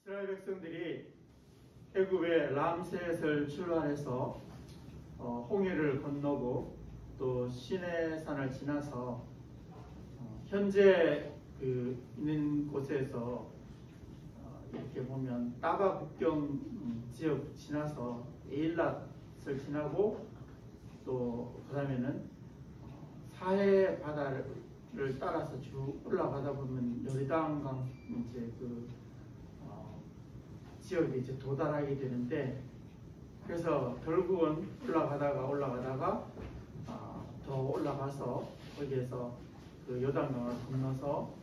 이스라엘 백성들이 애굽의 람셋을 출발해서 홍해를 건너고 또 시내산을 지나서 현재 있는 곳에서 이렇게 보면 따바 국경 지역 지나서 에일랏을 지나고 또 그 다음에는 사해 바다를 따라서 쭉 올라가다 보면 요르단강 이제 지역에 이제 도달하게 되는데, 그래서 결국은 올라가다가 더 올라가서 거기에서 그 요단강을 건너서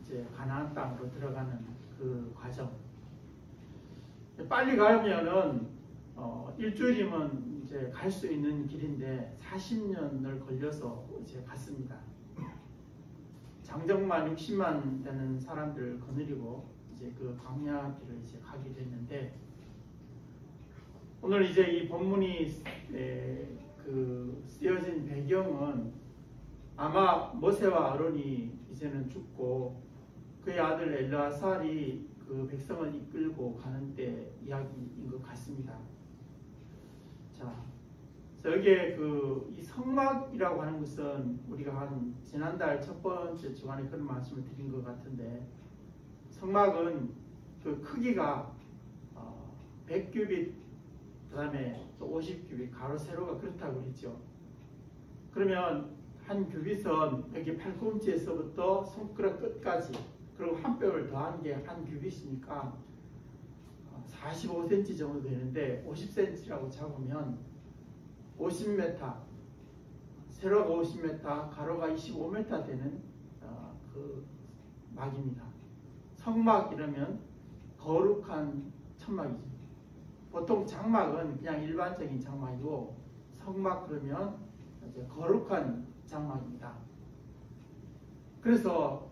이제 가나안 땅으로 들어가는 그 과정. 빨리 가면은 일주일이면 이제 갈 수 있는 길인데 40년을 걸려서 이제 갔습니다. 장정만 60만 되는 사람들을 거느리고 이제 그 광야 길을 이제 가게 됐는데, 오늘 이제 이 본문이 쓰여진 배경은 아마 모세와 아론이 이제는 죽고 그의 아들 엘르아살이 그 백성을 이끌고 가는 때 이야기인 것 같습니다. 자, 그래서 여기에 이 성막이라고 하는 것은 우리가 지난달 첫 번째 주간에 그런 말씀을 드린 것 같은데, 성막은 그 크기가 100규빗, 그 다음에 또 50규빗, 가로 세로가 그렇다고 그랬죠. 그러면 한 규빗은 여기 팔꿈치에서부터 손가락 끝까지, 그리고 한 뼘을 더한 게 한 규빗이니까 45cm 정도 되는데, 50cm라고 잡으면 50m, 세로가 50m, 가로가 25m 되는 그 막입니다. 성막 이러면 거룩한 천막이죠. 보통 장막은 그냥 일반적인 장막이고, 성막 그러면 이제 거룩한 장막입니다. 그래서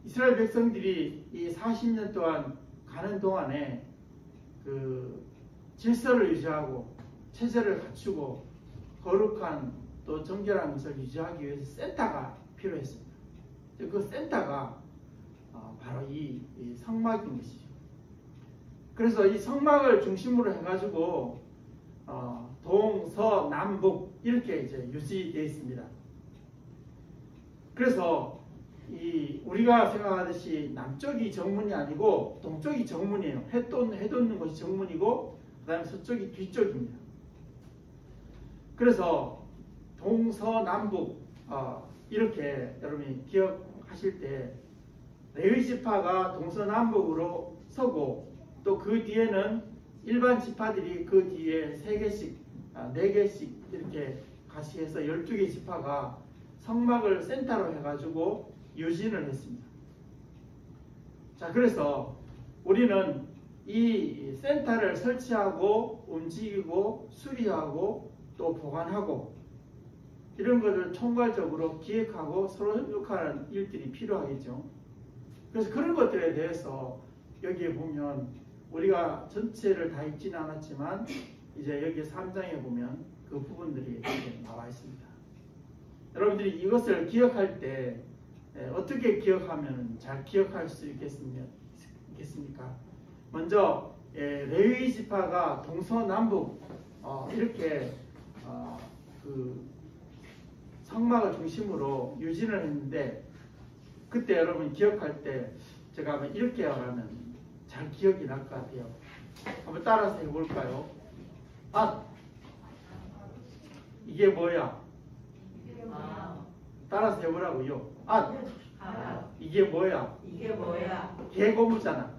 이스라엘 백성들이 이 40년 동안 가는 동안에 그 질서를 유지하고 체제를 갖추고 거룩한 또 정결한 것을 유지하기 위해서 센터가 필요했습니다. 그 센터가 바로 이 성막인 것이죠. 그래서 이 성막을 중심으로 해가지고 동, 서, 남, 북 이렇게 이제 유지되어 있습니다. 그래서 우리가 생각하듯이 남쪽이 정문이 아니고 동쪽이 정문이에요. 해 돋는 곳이 정문이고 그 다음에 서쪽이 뒤쪽입니다. 그래서 동, 서, 남북 이렇게 여러분이 기억하실 때 레위 지파가 동서남북으로 서고, 또 그 뒤에는 일반 지파들이 그 뒤에 3개씩, 4개씩 이렇게 같이 해서 12개 지파가 성막을 센터로 해가지고 유진을 했습니다. 자, 그래서 우리는 이 센터를 설치하고 움직이고 수리하고 또 보관하고 이런 것을 총괄적으로 기획하고 서로 협력하는 일들이 필요하겠죠. 그래서 그런 것들에 대해서 여기에 보면 우리가 전체를 다 읽지는 않았지만 이제 여기 3장에 보면 그 부분들이 이렇게 나와 있습니다. 여러분들이 이것을 기억할 때 어떻게 기억하면 잘 기억할 수 있겠습니까? 먼저 레위 지파가 동서남북 이렇게 그 성막을 중심으로 유진을 했는데, 그때 여러분 기억할 때 제가 한번 이렇게 하면 잘 기억이 날 것 같아요. 한번 따라서 해볼까요? 이게 뭐야? 따라서 해보라고요. 이게 뭐야? 이게 뭐야? 개고무잖아.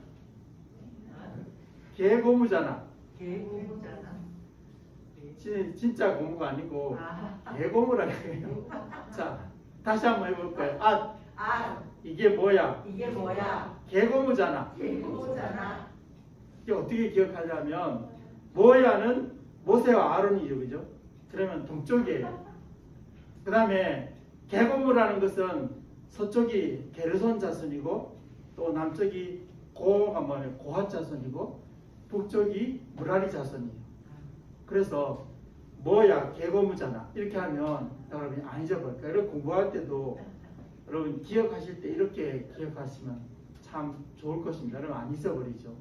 개고무잖아. 개고무잖아. 진짜 고무가 아니고 개고무라고 해요. 자, 다시 한번 해볼까요? 이게 뭐야? 이게 뭐야? 개고무잖아. 개고무잖아. 이게 어떻게 기억하냐면, 뭐야는 모세와 아론이죠, 그죠? 그러면 동쪽이에요. 그 다음에 개고무라는 것은 서쪽이 게르손 자손이고, 또 남쪽이 고핫 자손이고, 북쪽이 무라리 자손이에요. 그래서 뭐야? 개고무잖아. 이렇게 하면 여러분이 안 잊어버릴까요? 이렇게 공부할 때도 여러분 기억하실 때 이렇게 기억하시면 참 좋을 것입니다. 그러면 안 잊어버리죠.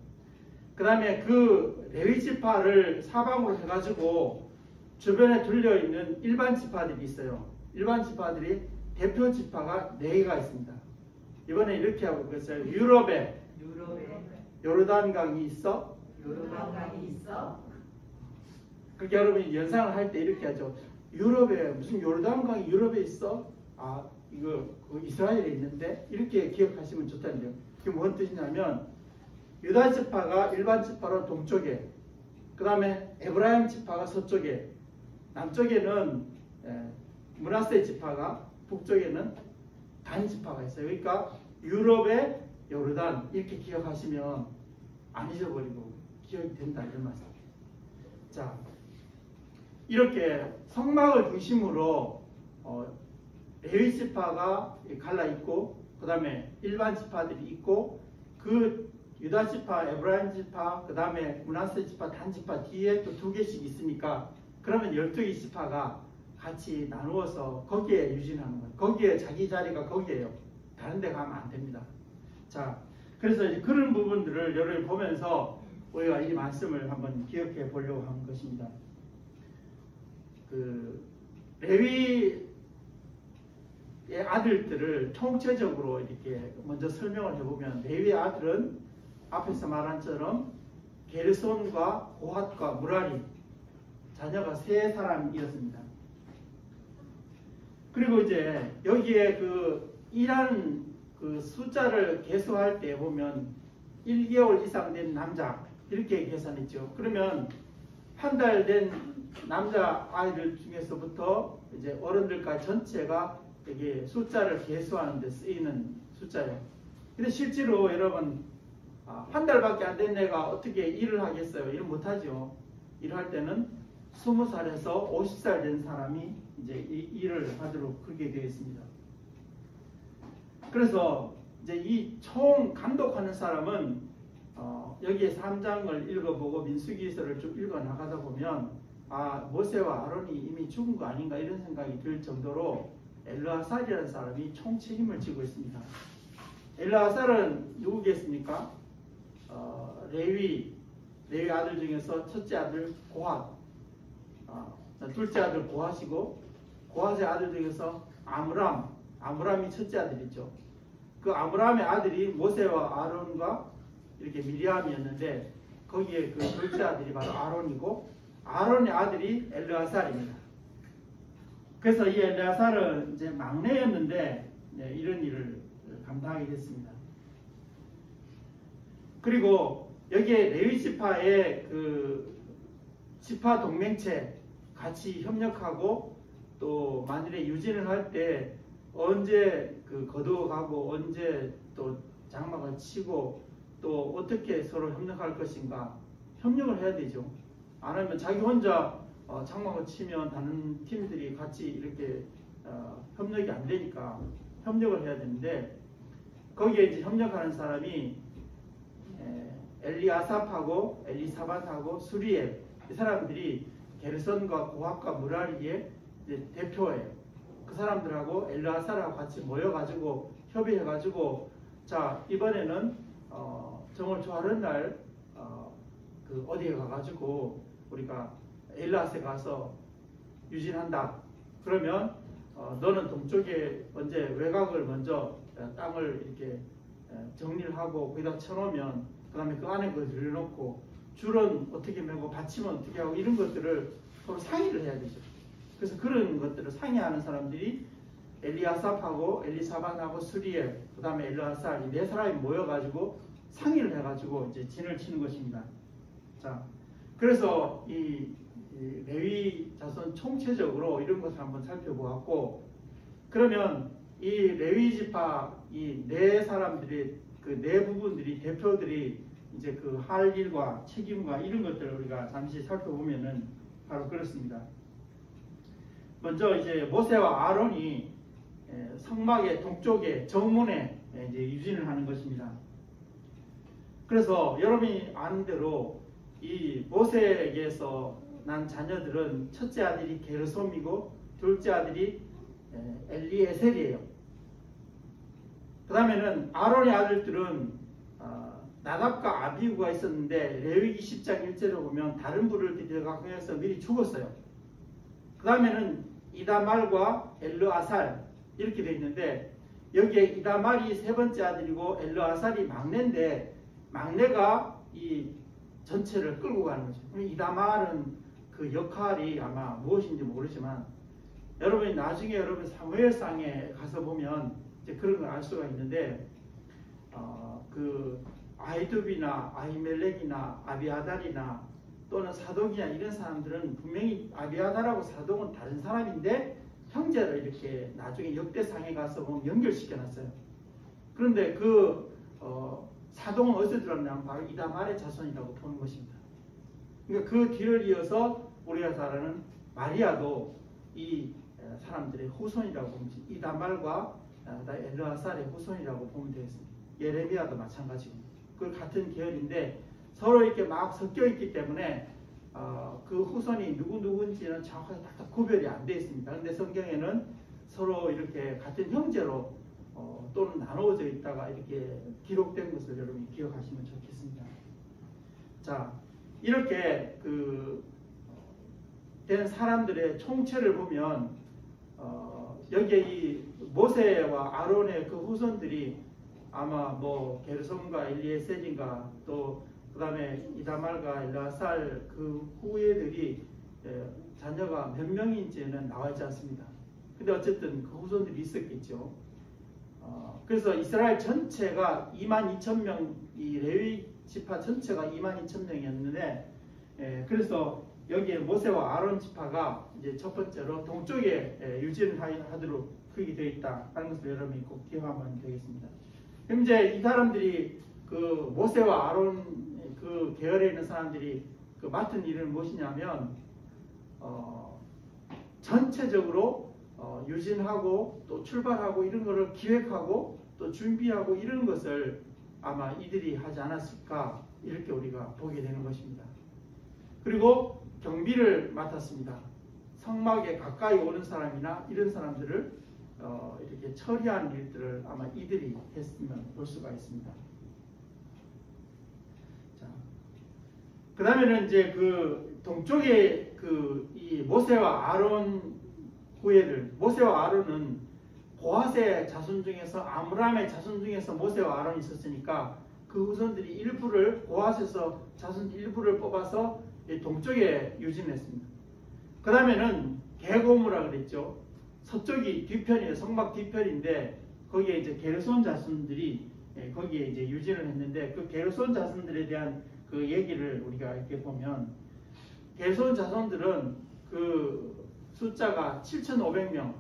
그 다음에 그 레위 지파를 사방으로 해가지고 주변에 둘려있는 일반 지파들이 있어요. 일반 지파들이 대표 지파가 4개가 있습니다. 이번에 이렇게 하고 있어요. 유럽에 요르단강이 있어. 요르단강이 있어. 그렇게 여러분이 연상을 할 때 이렇게 하죠. 유럽에 무슨 요르단강이 유럽에 있어? 아 이거 이스라엘에 있는데 이렇게 기억하시면 좋다는데요. 그게 뭔 뜻이냐면 유다 지파가 일반 지파로 동쪽에, 그 다음에 에브라임 지파가 서쪽에, 남쪽에는 므낫세 지파가, 북쪽에는 단 지파가 있어요. 그러니까 유럽의 요르단 이렇게 기억하시면 안 잊어버리고 기억이 된다 이런 말씀. 자, 이렇게 성막을 중심으로 레위 지파가 갈라 있고, 그 다음에 일반 지파들이 있고, 그 유다 지파, 에브라임 지파, 그 다음에 므낫세 지파, 단 지파 뒤에 또 2개씩 있으니까 그러면 12개 지파가 같이 나누어서 거기에 유진하는 거예요. 거기에 자기 자리가 거기에요. 다른 데 가면 안 됩니다. 자, 그래서 이제 그런 부분들을 여러분이 보면서 우리가 이 말씀을 한번 기억해 보려고 하는 것입니다. 그 레위의 아들들을 총체적으로 이렇게 먼저 설명을 해보면, 레위의 아들은 앞에서 말한 처럼 게르손과 고핫과 무라리 자녀가 3사람이었습니다. 그리고 이제 여기에 그 일하는 그 숫자를 계수할 때 보면 1개월 이상 된 남자 이렇게 계산했죠. 그러면 한 달 된 남자 아이들 중에서부터 이제 어른들까지 전체가 이게 숫자를 계수하는 데 쓰이는 숫자예요. 근데 실제로 여러분 한 달밖에 안 된 애가 어떻게 일을 하겠어요? 일 못하죠. 일할 때는 20살에서 50살 된 사람이 이제 일을 하도록 그렇게 되어 있습니다. 그래서 이제 이 총 감독하는 사람은 여기에 3장을 읽어보고 민수기서를 좀 읽어 나가다 보면 모세와 아론이 이미 죽은 거 아닌가 이런 생각이 들 정도로 엘르아살이라는 사람이 총 책임을 지고 있습니다. 엘르아살은 누구겠습니까? 레위 아들 중에서 첫째 아들 고핫, 둘째 아들 고핫이고, 고핫의 아들 중에서 아므람이 첫째 아들이죠. 그 아므람의 아들이 모세와 아론과 이렇게 미리암이었는데, 거기에 그 둘째 아들이 바로 아론이고, 아론의 아들이 엘르아살입니다. 그래서 이 엘르아살은 이제 막내였는데 이런 일을 감당하게 됐습니다. 그리고 여기에 레위 지파의 그 지파 동맹체 같이 협력하고, 또 만일에 유진을 할 때 언제 그 거두어가고 언제 또 장막을 치고 또 어떻게 서로 협력할 것인가, 협력을 해야 되죠. 안 하면 자기 혼자 장막을 치면 다른 팀들이 같이 이렇게 협력이 안 되니까 협력을 해야 되는데, 거기에 이제 협력하는 사람이 엘리아삽하고 엘리사밧하고 수리엘, 이 사람들이 게르손과 고핫과 무라리의 대표예요. 그 사람들하고 엘르아살하고 같이 모여가지고 협의해가지고, 자 이번에는 정월 초하룻 날 그 어디에 가가지고 우리가 엘라스에 가서 유진한다. 그러면 너는 동쪽에 먼저 외곽을 먼저 땅을 이렇게 정리를 하고 거기다 쳐놓으면 그 다음에 그 안에 그걸 들여놓고 줄은 어떻게 메고 받침은 어떻게 하고 이런 것들을 서로 상의를 해야 되죠. 그래서 그런 것들을 상의하는 사람들이 엘리아삽하고 엘리사밧하고 수리엘, 그 다음에 엘르아살, 이 4사람이 모여가지고 상의를 해가지고 이제 진을 치는 것입니다. 자, 그래서 이 레위 자손 총체적으로 이런 것을 한번 살펴보았고, 그러면 이 레위 지파 이 4사람들이 그 4부분들이 대표들이 이제 그 할 일과 책임과 이런 것들을 우리가 잠시 살펴보면은 바로 그렇습니다. 먼저 이제 모세와 아론이 성막의 동쪽에 정문에 이제 유진을 하는 것입니다. 그래서 여러분이 아는 대로 이 모세에게서 난 자녀들은 첫째 아들이 게르솜이고 둘째 아들이 엘리에셀이에요. 그 다음에는 아론의 아들들은 나답과 아비후가 있었는데 레위기 10장 1절을 보면 다른 불을 들여가서 미리 죽었어요. 그 다음에는 이다말과 엘르아살 이렇게 되어 있는데 여기에 이다말이 세 번째 아들이고 엘르아살이 막내인데 막내가 이 전체를 끌고 가는 거죠. 이다말은 그 역할이 아마 무엇인지 모르지만 여러분이 나중에 여러분 사무엘상에 가서 보면 이제 그런 걸 알 수가 있는데 그 아이두비나 아히멜렉이나 아비아달이나 또는 사독이나 이런 사람들은 분명히 아비아달하고 사독은 다른 사람인데 형제를 이렇게 나중에 역대상에 가서 보면 연결시켜놨어요. 그런데 그 사독은 어디서 들었냐면 바로 이다말의 자손이라고 보는 것입니다. 그러니까 그 뒤를 이어서 우리가 잘 아는 마리아도 이 사람들의 후손이라고 보면 이다말과 엘르아살의 후손이라고 보면 되겠습니다. 예레미야도 마찬가지고 그 같은 계열인데 서로 이렇게 막 섞여 있기 때문에 그 후손이 누구인지는 정확하게 딱 구별이 안 되어 있습니다. 그런데 성경에는 서로 이렇게 같은 형제로 또는 나누어져 있다가 이렇게 기록된 것을 여러분이 기억하시면 좋겠습니다. 자, 이렇게 된 사람들의 총체를 보면 여기에 이 모세와 아론의 그 후손들이 아마 뭐 게르솜과 엘리에셀인가 또 그 다음에 이다말과 엘르아살 그 후예들이 자녀가 몇 명인지는 나와 있지 않습니다. 근데 어쨌든 그 후손들이 있었겠죠. 그래서 이스라엘 전체가 22,000명, 이 레위 지파 전체가 22,000명이었는데 그래서 여기에 모세와 아론 지파가 이제 첫 번째로 동쪽에 유진하도록 그게 되어 있다 하는 것을 여러분이 꼭 기억하면 되겠습니다. 그럼 이제 이 사람들이 그 모세와 아론 그 계열에 있는 사람들이 그 맡은 일은 무엇이냐면 전체적으로 유진하고 또 출발하고 이런 거를 기획하고 또 준비하고 이런 것을 아마 이들이 하지 않았을까 이렇게 우리가 보게 되는 것입니다. 그리고 경비를 맡았습니다. 성막에 가까이 오는 사람이나 이런 사람들을 이렇게 처리하는 일들을 아마 이들이 했으면 볼 수가 있습니다. 그 다음에는 이제 그 동쪽에 이 모세와 아론 후예들, 모세와 아론은 고핫의 자손 중에서 아므람의 자손 중에서 모세와 아론이 있었으니까 그 후손들이 일부를 고핫에서 자손 일부를 뽑아서 동쪽에 유진했습니다. 그 다음에는 게고무라 그랬죠. 서쪽이 뒤편이에요. 성막 뒤편인데 거기에 이제 게르손 자손들이 거기에 이제 유진을 했는데 그 게르손 자손들에 대한 그 얘기를 우리가 이렇게 보면 게르손 자손들은 그 숫자가 7,500명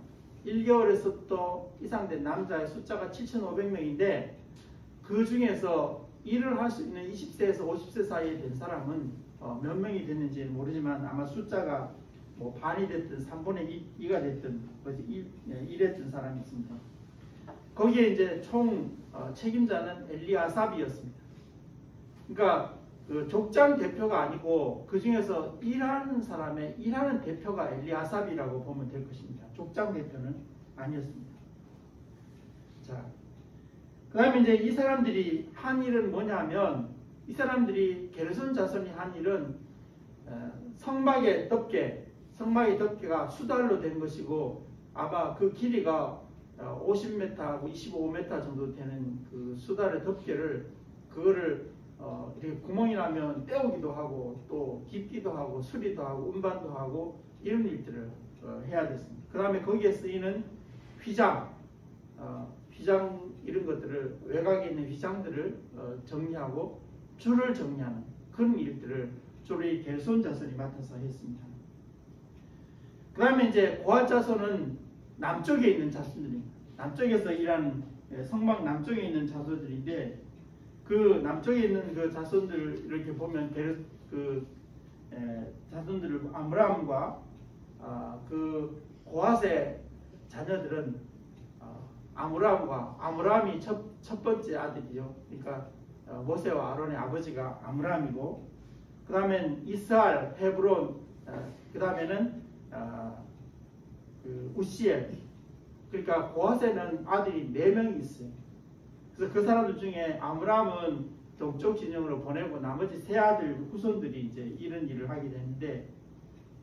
1개월에서 또 이상 된 남자의 숫자가 7,500명인데 그 중에서 일을 할 수 있는 20세에서 50세 사이에 된 사람은 몇 명이 됐는지 모르지만 아마 숫자가 뭐 반이 됐든 3분의 2가 됐든 1했던 사람이 있습니다. 거기에 이제 총 책임자는 엘리아삽이었습니다. 그러니까 그 족장 대표가 아니고 그 중에서 일하는 사람의 일하는 대표가 엘리아삽이라고 보면 될 것입니다. 족장 대표는 아니었습니다. 자, 그다음에 이제 이 사람들이 한 일은 뭐냐면 이 사람들이 게르손 자손이 한 일은 성막의 덮개가 수달로 된 것이고 아마 그 길이가 50m하고 25m 정도 되는 그 수달의 덮개를 그거를 이렇게 구멍이 나면 떼우기도 하고 또 깁기도 하고 수리도 하고 운반도 하고 이런 일들을 해야 됐습니다. 그 다음에 거기에 쓰이는 휘장 이런 것들을 외곽에 있는 휘장들을 정리하고 줄을 정리하는 그런 일들을 주로 이 게르손 자손이 맡아서 했습니다. 그 다음에 이제 고핫 자손은 남쪽에 있는 자손들입니다. 남쪽에서 일하는 성막 남쪽에 있는 자손들인데 그 남쪽에 있는 그 자손들 이렇게 보면 자손들을 아므람과 그 고핫의 자녀들은 아므람이 첫 번째 아들이죠. 그러니까 모세와 아론의 아버지가 아므람이고 그 다음엔 이스할, 헤브론, 그 다음에는 그 우시엘. 그러니까 고핫에는 아들이 4명이 있어요. 그래서 그 사람들 중에 아므람은 동쪽 진영으로 보내고 나머지 세 아들 후손들이 이제 이런 일을 하게 되는데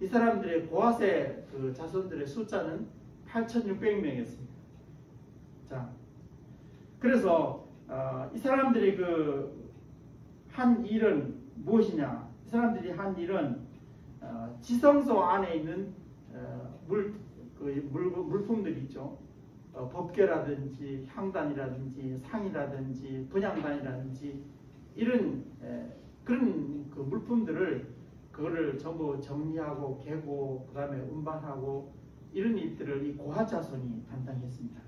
이 사람들의 고아세 그 자손들의 숫자는 8,600명이었습니다. 자, 그래서 이 사람들이 그 한 일은 무엇이냐? 이 사람들이 한 일은 지성소 안에 있는 물품들이 있죠. 법궤라든지 향단이라든지 상이라든지 분향단이라든지 이런 그런 그 물품들을 그거를 전부 정리하고 개고 그다음에 운반하고 이런 일들을 이 고아 자손이 담당했습니다.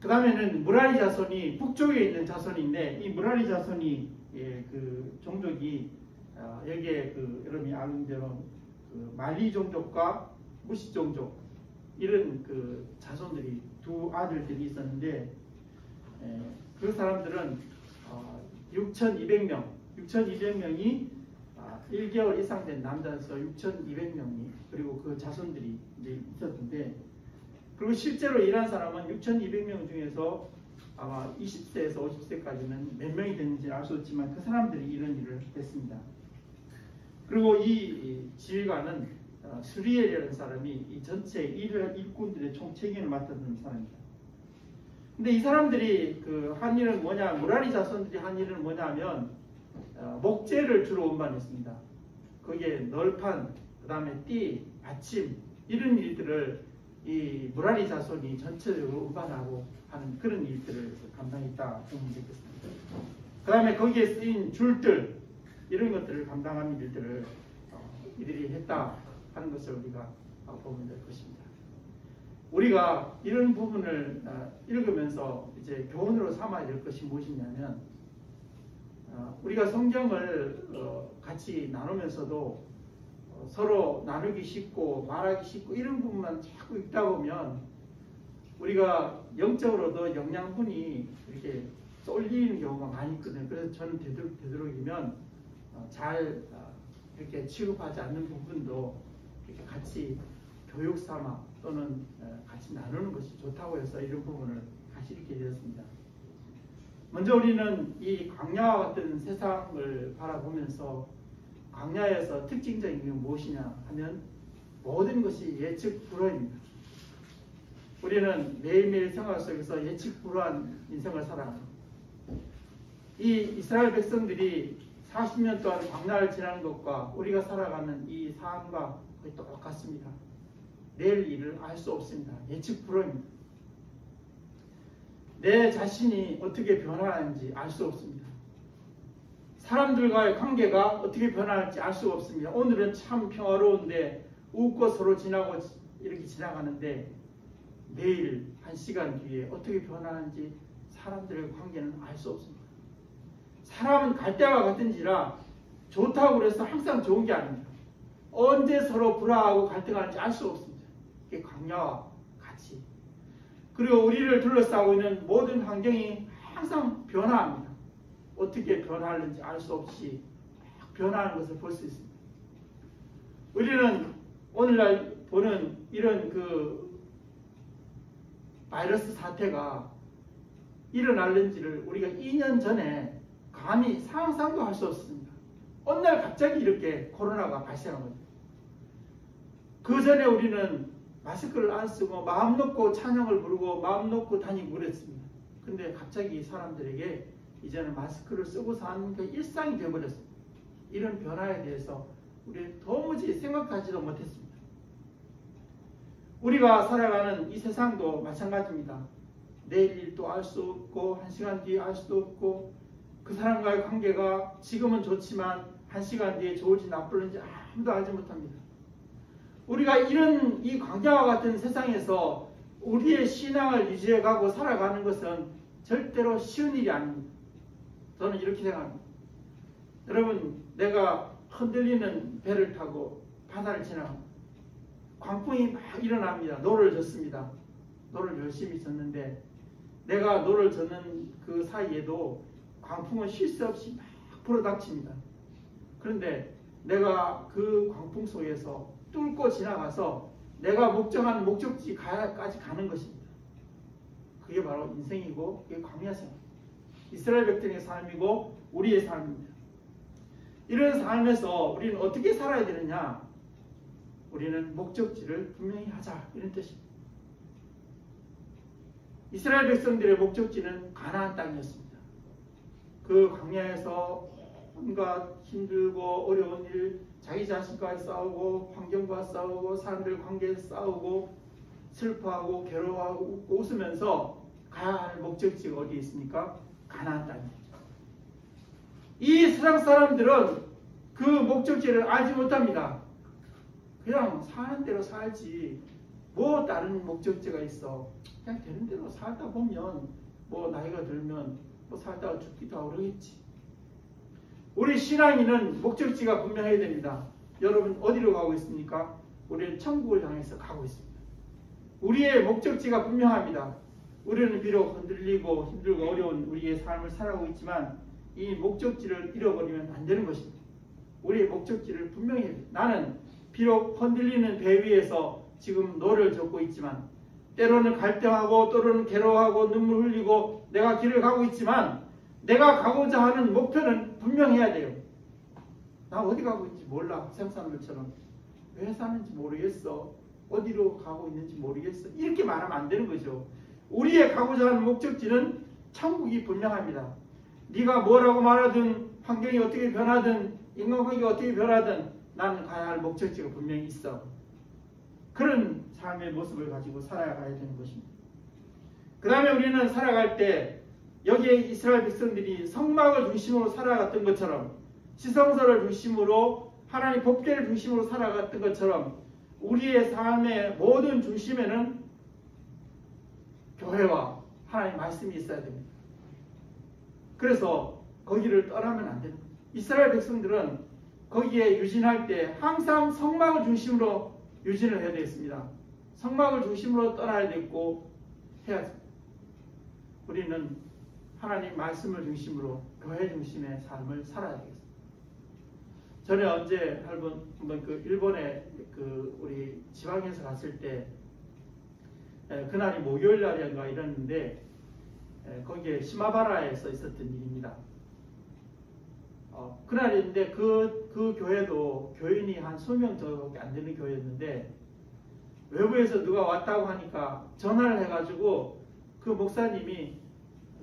그 다음에는 무라리 자손이 북쪽에 있는 자손인데 이 무라리 자손이 그 종족이 여기에 그 여러분이 아는 대로 그 말리 종족과 무시 종족 이런 그 자손들이 두 아들들이 있었는데 그 사람들은 6,200명이 1개월 이상 된 남자에서 6,200명이 그리고 그 자손들이 이제 있었는데 그리고 실제로 일한 사람은 6,200명 중에서 아마 20세에서 50세까지는 몇 명이 됐는지 알 수 없지만 그 사람들이 이런 일을 했습니다. 그리고 이 지휘관은 수리엘이라는 사람이 이 전체 일꾼들의 총 책임을 맡았던 사람입니다. 근데 이 사람들이 그 한 일은 뭐냐, 무라리 자손들이 한 일은 뭐냐면 목재를 주로 운반했습니다. 거기에 널판, 그 다음에 띠, 받침 이런 일들을 이 무라리 자손이 전체적으로 운반하고 하는 그런 일들을 감당했다 보면 되겠습니다. 그 다음에 거기에 쓰인 줄들 이런 것들을 감당하는 일들을 이들이 했다 하는 것을 우리가 보면 될 것입니다. 우리가 이런 부분을 읽으면서 이제 교훈으로 삼아야 될 것이 무엇이냐면 우리가 성경을 같이 나누면서도 서로 나누기 쉽고 말하기 쉽고 이런 부분만 자꾸 읽다 보면 우리가 영적으로도 영양분이 이렇게 쏠리는 경우가 많이 있거든요. 그래서 저는 되도록이면 잘 이렇게 취급하지 않는 부분도 이렇게 같이 교육 삼아 또는 같이 나누는 것이 좋다고 해서 이런 부분을 같이 읽게 되었습니다. 먼저 우리는 이 광야와 같은 세상을 바라보면서 광야에서 특징적인 게 무엇이냐 하면 모든 것이 예측 불허입니다. 우리는 매일매일 생활 속에서 예측 불허한 인생을 살아갑니다. 이 이스라엘 백성들이 40년 동안 광야를 지나는 것과 우리가 살아가는 이 삶과 거의 똑같습니다. 내일 일을 알 수 없습니다. 예측 불허입니다. 내 자신이 어떻게 변화하는지 알 수 없습니다. 사람들과의 관계가 어떻게 변할지 알 수가 없습니다. 오늘은 참 평화로운데 웃고 서로 지나고 이렇게 지나가는데 내일 한 시간 뒤에 어떻게 변하는지 사람들의 관계는 알 수 없습니다. 사람은 갈대와 같은지라 좋다고 그래서 항상 좋은 게 아닙니다. 언제 서로 불화하고 갈등하는지 알 수 없습니다. 이게 광야와 같이. 그리고 우리를 둘러싸고 있는 모든 환경이 항상 변화합니다. 어떻게 변하는지 알 수 없이 변하는 것을 볼 수 있습니다. 우리는 오늘날 보는 이런 그 바이러스 사태가 일어날는지를 우리가 2년 전에 감히 상상도 할 수 없습니다. 어느 날 갑자기 이렇게 코로나가 발생한 겁니다. 그 전에 우리는 마스크를 안 쓰고 마음 놓고 찬양을 부르고 마음 놓고 다니고 그랬습니다. 근데 갑자기 사람들에게 이제는 마스크를 쓰고 사는 게 일상이 되어버렸습니다. 이런 변화에 대해서 우리는 도무지 생각하지도 못했습니다. 우리가 살아가는 이 세상도 마찬가지입니다. 내일 일도 알 수 없고 한 시간 뒤에 알 수도 없고 그 사람과의 관계가 지금은 좋지만 한 시간 뒤에 좋을지 나쁠지 아무도 알지 못합니다. 우리가 이런 이 광야와 같은 세상에서 우리의 신앙을 유지해가고 살아가는 것은 절대로 쉬운 일이 아닙니다. 저는 이렇게 생각합니다. 여러분, 내가 흔들리는 배를 타고 바다를 지나갑니다. 광풍이 막 일어납니다. 노를 젓습니다. 노를 열심히 젓는데 내가 노를 젓는 그 사이에도 광풍은 쉴 새 없이 막 불어닥칩니다. 그런데 내가 그 광풍 속에서 뚫고 지나가서 내가 목적한 목적지까지 가는 것입니다. 그게 바로 인생이고 그게 광야 생활입니다. 이스라엘 백성의 삶이고 우리의 삶입니다. 이런 삶에서 우리는 어떻게 살아야 되느냐? 우리는 목적지를 분명히 하자, 이런 뜻입니다. 이스라엘 백성들의 목적지는 가나안 땅이었습니다. 그 광야에서 온갖 힘들고 어려운 일, 자기 자신과 싸우고 환경과 싸우고 사람들 관계에서 싸우고 슬퍼하고 괴로워하고 웃고 웃으면서 가야 할 목적지가 어디에 있습니까? 가나안 땅입니다. 이 세상 사람들은 그 목적지를 알지 못합니다. 그냥 사는 대로 살지 뭐 다른 목적지가 있어. 그냥 되는 대로 살다 보면 뭐 나이가 들면 뭐 살다가 죽기도 하고 그러겠지. 우리 신앙인은 목적지가 분명해야 됩니다. 여러분 어디로 가고 있습니까? 우리는 천국을 향해서 가고 있습니다. 우리의 목적지가 분명합니다. 우리는 비록 흔들리고 힘들고 어려운 우리의 삶을 살아가고 있지만 이 목적지를 잃어버리면 안 되는 것입니다. 우리의 목적지를 분명히 해야 됩니다. 나는 비록 흔들리는 배 위에서 지금 노를 젓고 있지만 때로는 갈등하고 때로는 괴로워하고 눈물 흘리고 내가 길을 가고 있지만 내가 가고자 하는 목표는 분명해야 돼요. 나 어디 가고 있는지 몰라. 세상 사람들처럼 왜 사는지 모르겠어. 어디로 가고 있는지 모르겠어. 이렇게 말하면 안 되는 거죠. 우리의 가고자 하는 목적지는 천국이 분명합니다. 네가 뭐라고 말하든 환경이 어떻게 변하든 인간관계가 어떻게 변하든 나는 가야 할 목적지가 분명히 있어. 그런 삶의 모습을 가지고 살아가야 되는 것입니다. 그 다음에 우리는 살아갈 때 여기에 이스라엘 백성들이 성막을 중심으로 살아갔던 것처럼 지성소를 중심으로 하나님 법궤를 중심으로 살아갔던 것처럼 우리의 삶의 모든 중심에는 교회와 하나님 말씀이 있어야 됩니다. 그래서 거기를 떠나면 안 됩니다. 이스라엘 백성들은 거기에 유진할 때 항상 성막을 중심으로 유진을 해야 되겠습니다. 성막을 중심으로 떠나야 되고 해야 됩니다. 우리는 하나님 말씀을 중심으로 교회 중심의 삶을 살아야 되겠습니다. 전에 언제 한번 그 일본에 그 우리 지방에서 갔을 때 그날이 목요일 날인가 이랬는데 거기에 시마바라에서 있었던 일입니다. 그날인데 그 교회도 교인이 한 20명 정도밖에 안 되는 교회였는데 외부에서 누가 왔다고 하니까 전화를 해가지고 그 목사님이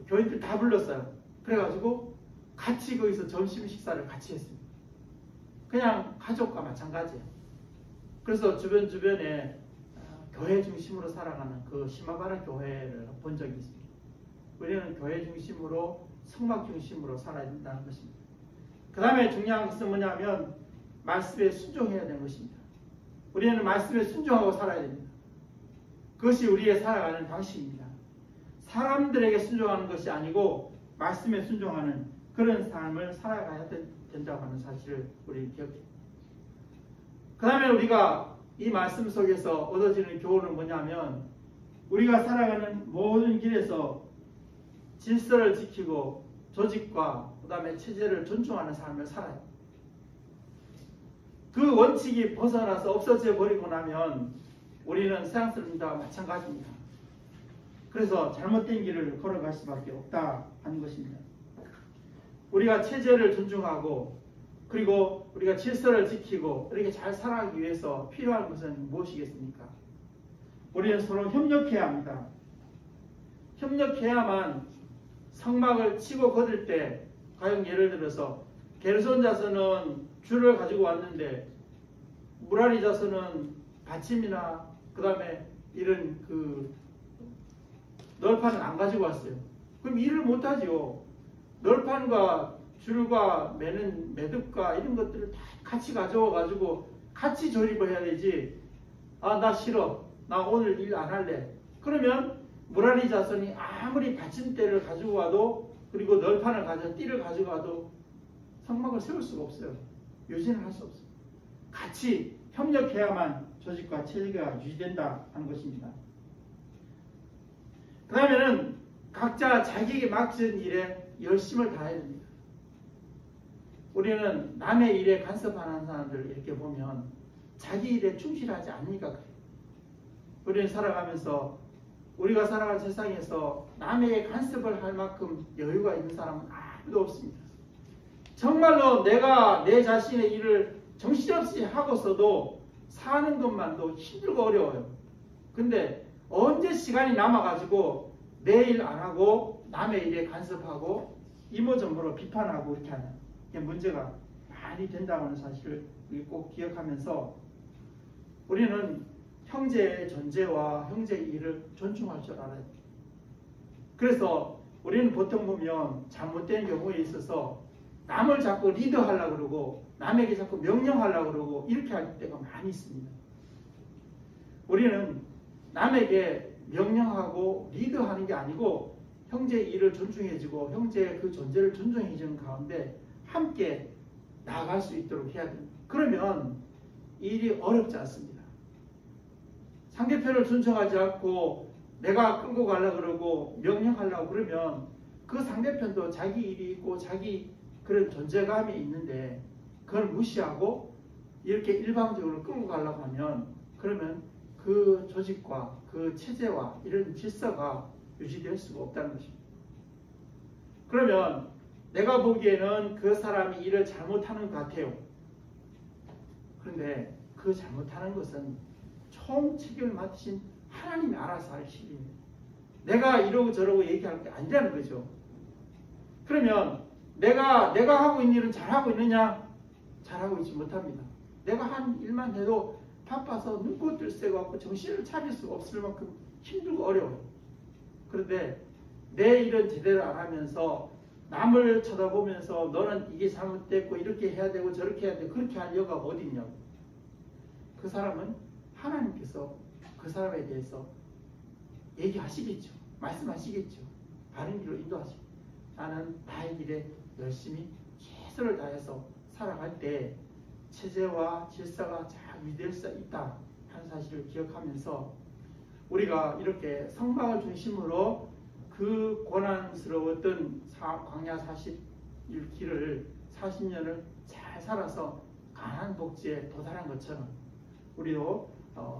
교인들 다 불렀어요. 그래가지고 같이 거기서 점심 식사를 같이 했습니다. 그냥 가족과 마찬가지예요. 그래서 주변에 교회 중심으로 살아가는 그 시마바라 교회를 본 적이 있습니다. 우리는 교회 중심으로 성막 중심으로 살아야 된다는 것입니다. 그 다음에 중요한 것은 뭐냐면 말씀에 순종해야 되는 것입니다. 우리는 말씀에 순종하고 살아야 됩니다. 그것이 우리의 살아가는 방식입니다. 사람들에게 순종하는 것이 아니고 말씀에 순종하는 그런 삶을 살아가야 된다고 하는 사실을 우리 기억해야 됩니다. 그 다음에 우리가 이 말씀 속에서 얻어지는 교훈은 뭐냐면 우리가 살아가는 모든 길에서 질서를 지키고 조직과 그 다음에 체제를 존중하는 삶을 살아요. 그 원칙이 벗어나서 없어져 버리고 나면 우리는 세상 사람들과 마찬가지입니다. 그래서 잘못된 길을 걸어갈 수밖에 없다 하는 것입니다. 우리가 체제를 존중하고 그리고 우리가 질서를 지키고 이렇게 잘 살아가기 위해서 필요한 것은 무엇이겠습니까? 우리는 서로 협력해야 합니다. 협력해야만 성막을 치고 거둘 때 가령 예를 들어서 게르손 자손은 줄을 가지고 왔는데 무라리 자손은 받침이나 그 다음에 이런 그 널판을 안 가지고 왔어요. 그럼 일을 못하지요. 널판과 줄과 매는 매듭과 이런 것들을 다 같이 가져와 가지고 같이 조립을 해야 되지. 아, 나 싫어. 나 오늘 일 안 할래. 그러면 무라리 자손이 아무리 받침대를 가지고 와도 그리고 널판을 띠를 가지고 와도 성막을 세울 수가 없어요. 유지는 할 수 없어요. 같이 협력해야만 조직과 체제가 유지된다 하는 것입니다. 그 다음에는 각자 자기에게 맡겨진 일에 열심을 다해야 됩니다. 우리는 남의 일에 간섭하는 사람들을 이렇게 보면 자기 일에 충실하지 않으니까 그래요. 우리는 살아가면서 우리가 살아가는 세상에서 남에게 간섭을 할 만큼 여유가 있는 사람은 아무도 없습니다. 정말로 내가 내 자신의 일을 정신없이 하고서도 사는 것만도 힘들고 어려워요. 근데 언제 시간이 남아가지고 내 일 안 하고 남의 일에 간섭하고 이모저모로 비판하고 이렇게 하는 게 문제가 많이 된다는 사실을 꼭 기억하면서 우리는 형제의 존재와 형제의 일을 존중할 줄 알아야 돼요. 그래서 우리는 보통 보면 잘못된 경우에 있어서 남을 자꾸 리드하려고 그러고 남에게 자꾸 명령하려고 그러고 이렇게 할 때가 많이 있습니다. 우리는 남에게 명령하고 리드하는 게 아니고 형제의 일을 존중해주고 형제의 그 존재를 존중해주는 가운데 함께 나아갈 수 있도록 해야 됩니다. 그러면 일이 어렵지 않습니다. 상대편을 존중하지 않고 내가 끌고 가려고 그러고 명령하려고 그러면 그 상대편도 자기 일이 있고 자기 그런 존재감이 있는데 그걸 무시하고 이렇게 일방적으로 끌고 가려고 하면 그러면 그 조직과 그 체제와 이런 질서가 유지될 수가 없다는 것입니다. 그러면 내가 보기에는 그 사람이 일을 잘못하는 것 같아요. 그런데 그 잘못하는 것은 총 책임을 맡으신 하나님이 알아서 할 일입니다. 내가 이러고 저러고 얘기할 게 아니라는 거죠. 그러면 내가 하고 있는 일은 잘하고 있느냐? 잘하고 있지 못합니다. 내가 한 일만 해도 바빠서 눈꽃 들새고 정신을 차릴 수가 없을 만큼 힘들고 어려워요. 그런데 내 일은 제대로 안 하면서 남을 쳐다보면서 너는 이게 잘못됐고 이렇게 해야 되고 저렇게 해야 되고 그렇게 할 여가가 어디 있냐고. 그 사람은 하나님께서 그 사람에 대해서 얘기하시겠죠. 말씀하시겠죠. 바른 길로 인도하시고 나는 나의 길에 열심히 최선을 다해서 살아갈 때 체제와 질서가 잘 유지될 수 있다 하는 사실을 기억하면서 우리가 이렇게 성막을 중심으로 그 고난스러웠던 광야 40일길을 40년을 잘 살아서 가나안 복지에 도달한 것처럼 우리도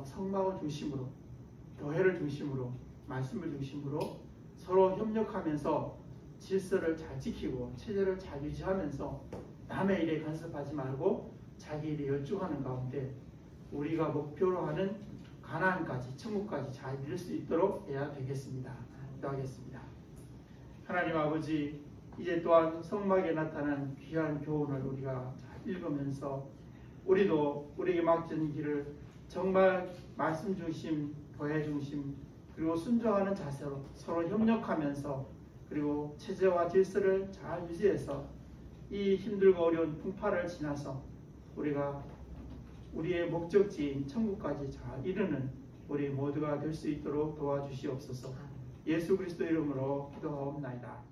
성막을 중심으로 교회를 중심으로 말씀을 중심으로 서로 협력하면서 질서를 잘 지키고 체제를 잘 유지하면서 남의 일에 간섭하지 말고 자기 일에 열중하는 가운데 우리가 목표로 하는 가나안까지 천국까지 잘 이룰 수 있도록 해야 되겠습니다. 기도하겠습니다. 하나님 아버지, 이제 또한 성막에 나타난 귀한 교훈을 우리가 잘 읽으면서 우리도 우리에게 맡겨진 길을 정말 말씀 중심, 교회 중심, 그리고 순종하는 자세로 서로 협력하면서 그리고 체제와 질서를 잘 유지해서 이 힘들고 어려운 풍파를 지나서 우리가 우리의 목적지인 천국까지 잘 이르는 우리 모두가 될 수 있도록 도와주시옵소서. 예수 그리스도 이름으로 기도하옵나이다.